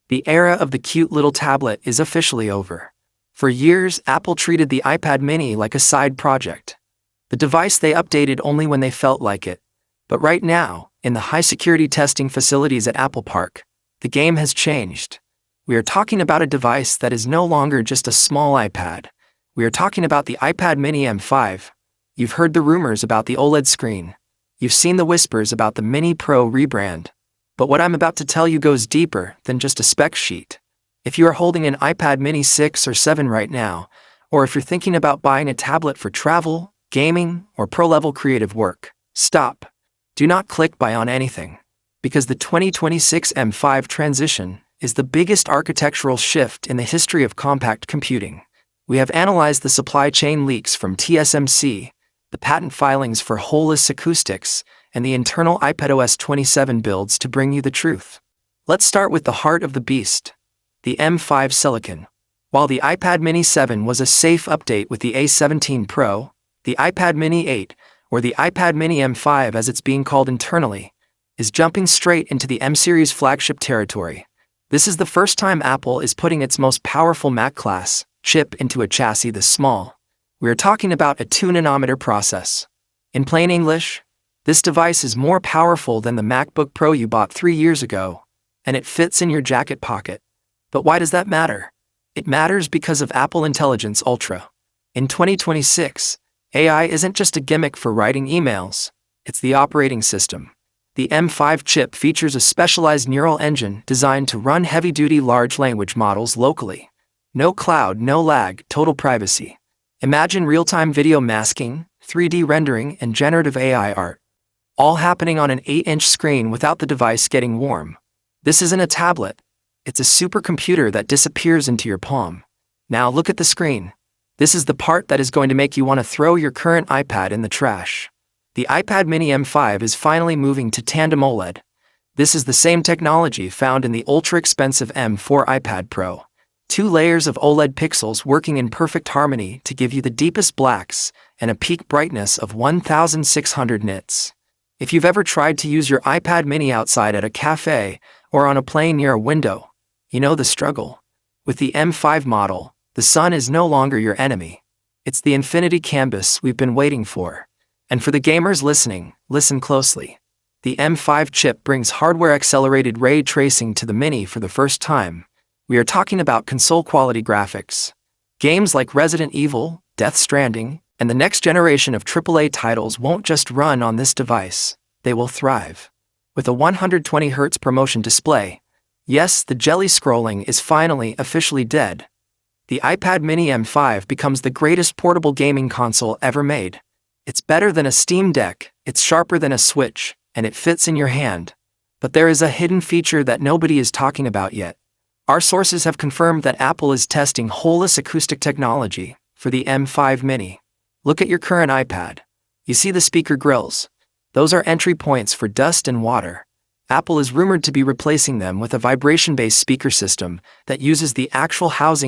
The era of the cute little tablet is officially over. For years, Apple treated the iPad mini like a side project. The device they updated only when they felt like it. But right now, in the high-security testing facilities at Apple Park, the game has changed. We are talking about a device that is no longer just a small iPad. We are talking about the iPad mini M5. You've heard the rumors about the OLED screen. You've seen the whispers about the Mini Pro rebrand. But what I'm about to tell you goes deeper than just a spec sheet. If you are holding an iPad mini 6 or 7 right now, or if you're thinking about buying a tablet for travel, gaming, or pro-level creative work, stop. Do not click buy on anything. Because the 2026 M5 transition is the biggest architectural shift in the history of compact computing. We have analyzed the supply chain leaks from TSMC, the patent filings for holeless acoustics, and the internal iPadOS 27 builds to bring you the truth. Let's start with the heart of the beast, the M5 Silicon. While the iPad mini 7 was a safe update with the A17 Pro, the iPad mini 8, or the iPad mini M5 as it's being called internally, is jumping straight into the M-series flagship territory. This is the first time Apple is putting its most powerful Mac-class chip into a chassis this small. We are talking about a 2-nanometer process. In plain English, this device is more powerful than the MacBook Pro you bought 3 years ago, and it fits in your jacket pocket. But why does that matter? It matters because of Apple Intelligence Ultra. In 2026, AI isn't just a gimmick for writing emails, it's the operating system. The M5 chip features a specialized neural engine designed to run heavy-duty large language models locally. No cloud, no lag, total privacy. Imagine real-time video masking, 3D rendering, and generative AI art, all happening on an 8-inch screen without the device getting warm. This isn't a tablet. It's a supercomputer that disappears into your palm. Now look at the screen. This is the part that is going to make you want to throw your current iPad in the trash. The iPad mini M5 is finally moving to tandem OLED. This is the same technology found in the ultra-expensive M4 iPad Pro. 2 layers of OLED pixels working in perfect harmony to give you the deepest blacks and a peak brightness of 1600 nits. If you've ever tried to use your iPad mini outside at a cafe or on a plane near a window, you know the struggle. With the M5 model, the sun is no longer your enemy. It's the infinity canvas we've been waiting for. And for the gamers listening, listen closely. The M5 chip brings hardware-accelerated ray tracing to the Mini for the first time. We are talking about console-quality graphics. Games like Resident Evil, Death Stranding, and the next generation of AAA titles won't just run on this device, they will thrive. With a 120Hz ProMotion display, yes, the jelly scrolling is finally officially dead. The iPad mini M5 becomes the greatest portable gaming console ever made. It's better than a Steam Deck, it's sharper than a Switch, and it fits in your hand. But there is a hidden feature that nobody is talking about yet. Our sources have confirmed that Apple is testing holeless acoustic technology for the M5 mini. Look at your current iPad. You see the speaker grills? Those are entry points for dust and water. Apple is rumored to be replacing them with a vibration-based speaker system that uses the actual housing